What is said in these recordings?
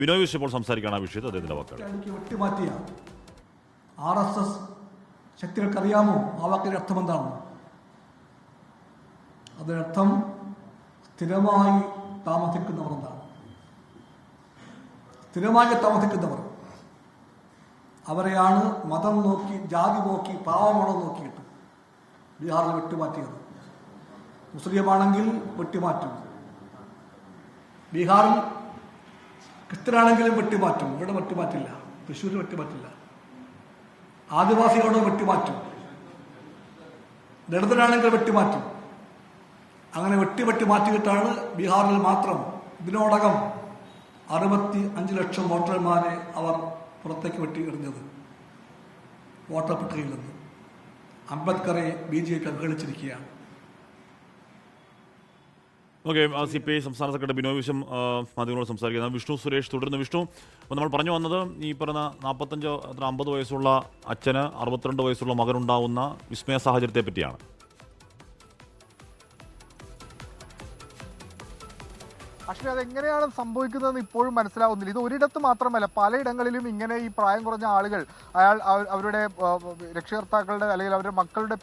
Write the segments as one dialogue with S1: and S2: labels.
S1: ബിനോയ് വിശ്വം ഇപ്പോൾ സംസാരിക്കുകയാണ് ആ വിഷയത്തിൽ അദ്ദേഹത്തിന്റെ വാക്കുകൾ.
S2: വെട്ടിമാറ്റിയ RSS ശക്തികൾക്കറിയാമോ ആ വാക്കിന്റെ അർത്ഥം എന്താണെന്ന്? അതിനർത്ഥം സ്ഥിരമായി താമസിക്കുന്നവർ എന്നാണ്. സ്ഥിരമായി താമസിക്കുന്നവർ അവരെയാണ് മതം നോക്കി, ജാതി നോക്കി, പാവമണം നോക്കിയിട്ട് ബീഹാറിൽ വെട്ടിമാറ്റിയത്. മുസ്ലിമാണെങ്കിൽ വെട്ടിമാറ്റും, ബീഹാറിൽ ക്രിസ്ത്യനാണെങ്കിലും വെട്ടിമാറ്റും. ഇവിടെ വെട്ടിമാറ്റില്ല, തൃശ്ശൂരിൽ വെട്ടിമാറ്റില്ല. ആദിവാസികളോട് വെട്ടിമാറ്റും, ദളിതനാണെങ്കിൽ വെട്ടിമാറ്റും. അങ്ങനെ വെട്ടി മാറ്റിയിട്ടാണ് ബീഹാറിൽ മാത്രം ഇതിനോടകം 65 ലക്ഷം വോട്ടർമാരെ അവർ പുറത്തേക്ക് വെട്ടി എറിഞ്ഞത് വോട്ടർ പട്ടികയിൽ നിന്ന്. അംബേദ്കറെ BJP അവഹേളിച്ചിരിക്കുകയാണ്.
S1: ഓക്കെ, CPI സംസ്ഥാന സെക്രട്ടറി ബിനോയ് വിശ്വം മാധ്യമങ്ങളോട് സംസാരിക്കുന്നത്. വിഷ്ണു സുരേഷ് തുടരുന്നു. വിഷ്ണു, അപ്പോൾ നമ്മൾ പറഞ്ഞു വന്നത് ഈ പറയുന്ന 50 വയസ്സുള്ള അച്ഛന് 62 വയസ്സുള്ള മകനുണ്ടാവുന്ന വിസ്മയ സാഹചര്യത്തെ പറ്റിയാണ്.
S3: പക്ഷേ അതെങ്ങനെയാണ് സംഭവിക്കുന്നതെന്ന് ഇപ്പോഴും മനസ്സിലാവുന്നില്ല. ഇത് ഒരിടത്ത് മാത്രമല്ല, പലയിടങ്ങളിലും ഇങ്ങനെ ഈ പ്രായം കുറഞ്ഞ ആളുകൾ അവരുടെ രക്ഷകർത്താക്കളുടെ അല്ലെങ്കിൽ അവരുടെ മക്കളുടെ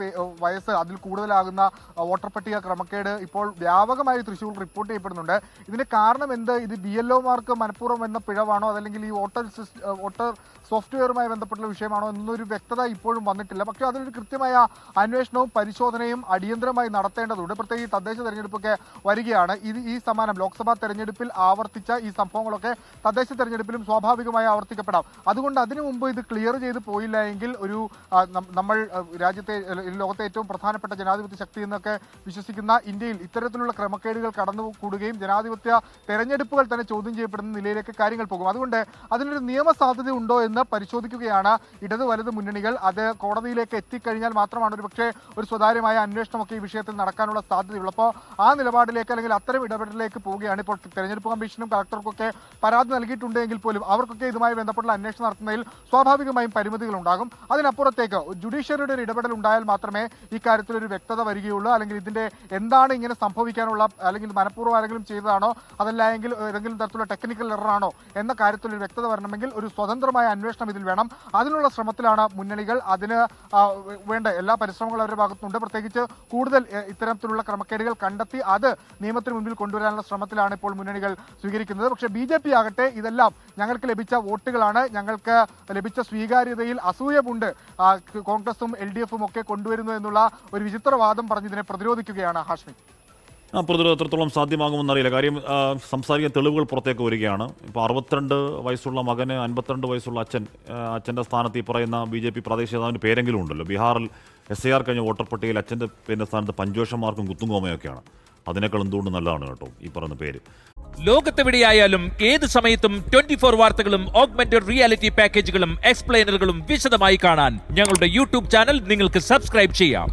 S3: വയസ്സ് അതിൽ കൂടുതലാകുന്ന വോട്ടർ പട്ടിക ക്രമക്കേട് ഇപ്പോൾ വ്യാപകമായി തൃശ്ശൂർ റിപ്പോർട്ട് ചെയ്യപ്പെടുന്നുണ്ട്. ഇതിന് കാരണം എന്ത്? ഇത് BLOമാർക്ക് മനഃപൂർവ്വം എന്ന പിഴവാണോ, അതല്ലെങ്കിൽ ഈ വോട്ടർ സോഫ്റ്റ്വെയറുമായി ബന്ധപ്പെട്ടുള്ള വിഷയമാണോ എന്നൊരു വ്യക്തത ഇപ്പോഴും വന്നിട്ടില്ല. പക്ഷേ അതിനൊരു കൃത്യമായ അന്വേഷണവും പരിശോധനയും അടിയന്തരമായി നടത്തേണ്ടതുണ്ട്. പ്രത്യേകിച്ച് തദ്ദേശ തെരഞ്ഞെടുപ്പൊക്കെ വരികയാണ്. ഈ സമാനം ലോക്സഭാ തെരഞ്ഞെടുപ്പിൽ ആവർത്തിച്ച ഈ സംഭവങ്ങളൊക്കെ തദ്ദേശ തെരഞ്ഞെടുപ്പിലും സ്വാഭാവികമായി ആവർത്തിക്കപ്പെടാം. അതുകൊണ്ട് അതിനു മുമ്പ് ഇത് ക്ലിയർ ചെയ്ത് പോയില്ല എങ്കിൽ നമ്മൾ ലോകത്തെ ഏറ്റവും പ്രധാനപ്പെട്ട ജനാധിപത്യ ശക്തി എന്നൊക്കെ വിശ്വസിക്കുന്ന ഇന്ത്യയിൽ ഇത്തരത്തിലുള്ള ക്രമക്കേടുകൾ കടന്നുകൂടുകയും ജനാധിപത്യ തെരഞ്ഞെടുപ്പുകൾ തന്നെ ചോദ്യം ചെയ്യപ്പെടുന്ന നിലയിലേക്ക് കാര്യങ്ങൾ പോകും. അതുകൊണ്ട് അതിനൊരു നിയമസാധ്യത ഉണ്ടോ എന്ന് പരിശോധിക്കുകയാണ് ഇടത് വലത് മുന്നണികൾ. അത് കോടതിയിലേക്ക് എത്തിക്കഴിഞ്ഞാൽ മാത്രമാണ് ഒരു സ്വകാര്യമായ അന്വേഷണമൊക്കെ ഈ വിഷയത്തിൽ നടക്കാനുള്ള സാധ്യതയുള്ളൂ. അപ്പോൾ ആ നിലപാടിലേക്ക് അല്ലെങ്കിൽ അത്തരം ഇടപെടലിലേക്ക് പോവുകയാണ്. ഇപ്പോൾ തെരഞ്ഞെടുപ്പ് കമ്മീഷനും കളക്ടർക്കൊക്കെ പരാതി നൽകിയിട്ടുണ്ടെങ്കിൽ പോലും അവർക്കൊക്കെ ഇതുമായി ബന്ധപ്പെട്ടുള്ള അന്വേഷണം നടത്തുന്നതിൽ സ്വാഭാവികമായും പരിമിതികൾ ഉണ്ടാകും. അതിനപ്പുറത്തേക്ക് ജുഡീഷ്യറിയുടെ ഒരു ഇടപെടൽ ഉണ്ടായാൽ മാത്രമേ ഈ കാര്യത്തിൽ ഒരു വ്യക്തത വരികയുള്ളൂ. അല്ലെങ്കിൽ ഇതിന്റെ എന്താണ് ഇങ്ങനെ സംഭവിക്കാനുള്ള, അല്ലെങ്കിൽ മനഃപൂർവ്വം ആരെങ്കിലും ചെയ്തതാണോ, അതല്ല എങ്കിൽ ഏതെങ്കിലും തരത്തിലുള്ള ടെക്നിക്കൽ എററാണോ എന്ന കാര്യത്തിൽ ഒരു വ്യക്തത വരണമെങ്കിൽ ഒരു സ്വതന്ത്രമായ അന്വേഷണം ഇതിൽ വേണം. അതിനുള്ള ശ്രമത്തിലാണ് മുന്നണികൾ. അതിന് വേണ്ട എല്ലാ പരിശ്രമങ്ങളും അവരുടെ ഭാഗത്തുണ്ട്. പ്രത്യേകിച്ച് കൂടുതൽ ഇത്തരത്തിലുള്ള ക്രമക്കേടുകൾ കണ്ടെത്തി അത് നിയമത്തിന് മുൻപിൽ കൊണ്ടുവരാനുള്ള ശ്രമത്തിലാണ് ഇപ്പോൾ മുന്നണികൾ സ്വീകരിക്കുന്നത്. പക്ഷേ BJP ആകട്ടെ ഇതെല്ലാം ഞങ്ങൾക്ക് ലഭിച്ച വോട്ടുകളാണ്, ഞങ്ങൾക്ക് ലഭിച്ച സ്വീകാര്യതയിൽ അസൂയമുണ്ട്, കോൺഗ്രസും LDFും ഒക്കെ കൊണ്ടുവരുന്നു എന്നുള്ള ഒരു വിചിത്രവാദം പറഞ്ഞ് ഇതിനെ പ്രതിരോധിക്കുകയാണ്. ഹാഷ്മി,
S1: പ്രതിരോധം എത്രത്തോളം സാധ്യമാകുമെന്നറിയില്ല. കാര്യം സംസാരിക്കാൻ തെളിവുകൾ പുറത്തേക്ക് വരികയാണ്. ഇപ്പോൾ 62 വയസ്സുള്ള മകന് 52 വയസ്സുള്ള അച്ഛൻ്റെ സ്ഥാനത്ത് ഈ പറയുന്ന BJP പ്രാദേശിക നേതാവിൻ്റെ പേരെങ്കിലും ഉണ്ടല്ലോ. ബീഹാറിൽ SIR കഴിഞ്ഞ വോട്ടർ പട്ടികയിൽ അച്ഛൻ്റെ പേരിൻ്റെ സ്ഥാനത്ത് പഞ്ചോഷന്മാർക്കും കുത്തുങ്കോമയൊക്കെയാണ്. അതിനേക്കാൾ എന്തുകൊണ്ട് നല്ലതാണ് കേട്ടോ ഈ പറയുന്ന പേര്.
S4: ലോകത്തെവിടെയായാലും ഏത് സമയത്തും 24 വാർത്തകളും ഓഗ്മെന്റഡ് റിയാലിറ്റി പാക്കേജുകളും എക്സ്പ്ലെയിനറുകളും വിശദമായി കാണാൻ ഞങ്ങളുടെ YouTube ചാനൽ നിങ്ങൾക്ക് സബ്സ്ക്രൈബ് ചെയ്യാം.